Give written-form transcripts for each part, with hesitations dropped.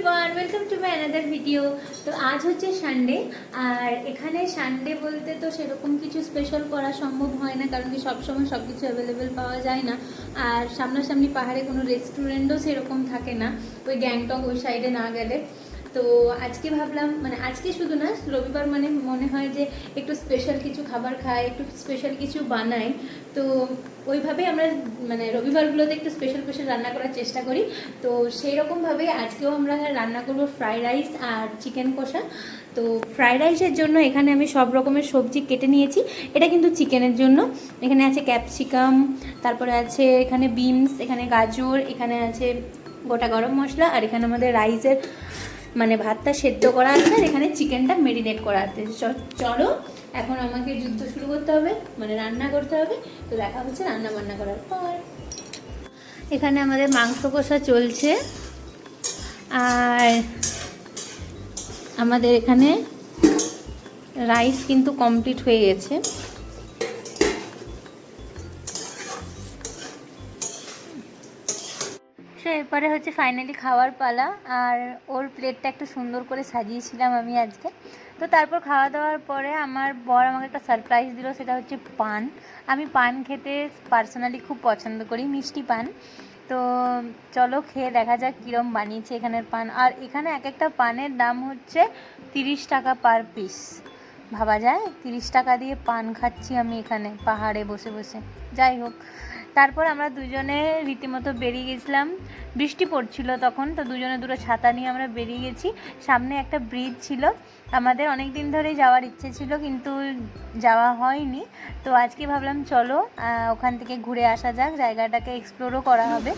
Everyone, welcome to my another video. তো আজ হচ্ছে সানডে, আর এখানে সানডে বলতে তো সেরকম কিছু স্পেশাল করা সম্ভব হয় না, কারণ কি সবসময় সব কিছু অ্যাভেলেবেল পাওয়া যায় না। আর সামনাসামনি পাহাড়ে কোনো রেস্টুরেন্টও সেরকম থাকে না, ওই গ্যাংটক ওই সাইডে না গেলে। তো আজকে ভাবলাম, মানে আজকে শুধু না, রবিবার মানে মনে হয় যে একটু স্পেশাল কিছু খাবার খাই, একটু স্পেশাল কিছু বানাই। তো ওইভাবেই আমরা মানে রবিবারগুলোতে একটু স্পেশাল স্পেশাল রান্না করার চেষ্টা করি। তো সেই রকমভাবে আজকেও আমরা রান্না করবো ফ্রাইড রাইস আর চিকেন কষা। তো ফ্রাইড রাইসের জন্য এখানে আমি সব রকমের সবজি কেটে নিয়েছি। এটা কিন্তু চিকেনের জন্য। এখানে আছে ক্যাপসিকাম, তারপরে আছে এখানে বিনস, এখানে গাজর, এখানে আছে গোটা গরম মশলা, আর এখানে আমাদের রাইসের মানে ভাতটা সেদ্ধ করা আছে, আর এখানে চিকেনটা মেরিনেট করা আছে। চলো এখন আমাকে যুদ্ধ শুরু করতে হবে, মানে রান্না করতে হবে। তো দেখা হচ্ছে রান্না বান্না করার পর। এখানে আমাদের মাংস কষা চলছে, আর আমাদের এখানে রাইস কিন্তু কমপ্লিট হয়ে গেছে। সো এরপরে হচ্ছে ফাইনালি খাওয়ার পালা, আর ওর প্লেটটা একটু সুন্দর করে সাজিয়েছিলাম আমি আজকে। তো তারপর খাওয়া দাওয়ার পরে আমার বর আমাকে একটা সারপ্রাইজ দিল, সেটা হচ্ছে পান। আমি পান খেতে পার্সোনালি খুব পছন্দ করি, মিষ্টি পান। তো চলো খেয়ে দেখা যাক কীরকম বানিয়েছে এখানের পান। আর এখানে এক একটা পানের দাম হচ্ছে 30 টাকা পার পিস। ভাবা যায় 30 টাকা দিয়ে পান খাচ্ছি আমি এখানে পাহাড়ে বসে বসে। যাই হোক, তারপর আমরা দুজনে রীতিমতো বেরিয়ে গেছিলাম। বৃষ্টি পড়ছিল তখন, তো দুজনে দুটো ছাতা নিয়ে আমরা বেরিয়ে গেছি। সামনে একটা ব্রিজ ছিল, আমাদের অনেক দিন ধরেই যাওয়ার ইচ্ছে ছিল কিন্তু যাওয়া হয়নি। তো আজকে ভাবলাম চলো ওখান থেকে ঘুরে আসা যাক, জায়গাটাকে এক্সপ্লোরও করা হবে।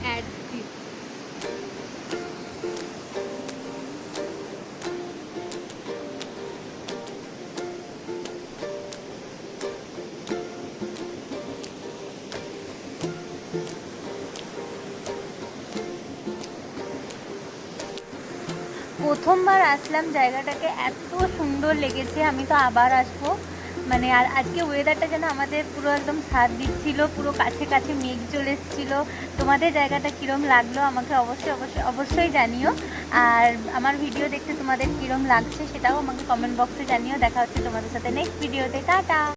প্রথমবার আসলাম, জায়গাটাকে এত সুন্দর লেগেছে, আমি তো আবার আসবো। মানে আর আজকে ওয়েদারটা যেন আমাদের পুরো একদম সাথ দিচ্ছিল, পুরো কাছে কাছে মেঘ চলে এসেছিলো। তোমাদের জায়গাটা কীরম লাগলো আমাকে অবশ্যই অবশ্যই অবশ্যই জানিও। আর আমার ভিডিও দেখতে তোমাদের কীরম লাগছে সেটাও আমাকে কমেন্ট বক্সে জানিও। দেখা হচ্ছে তোমাদের সাথে নেক্সট ভিডিওতে। টাটা।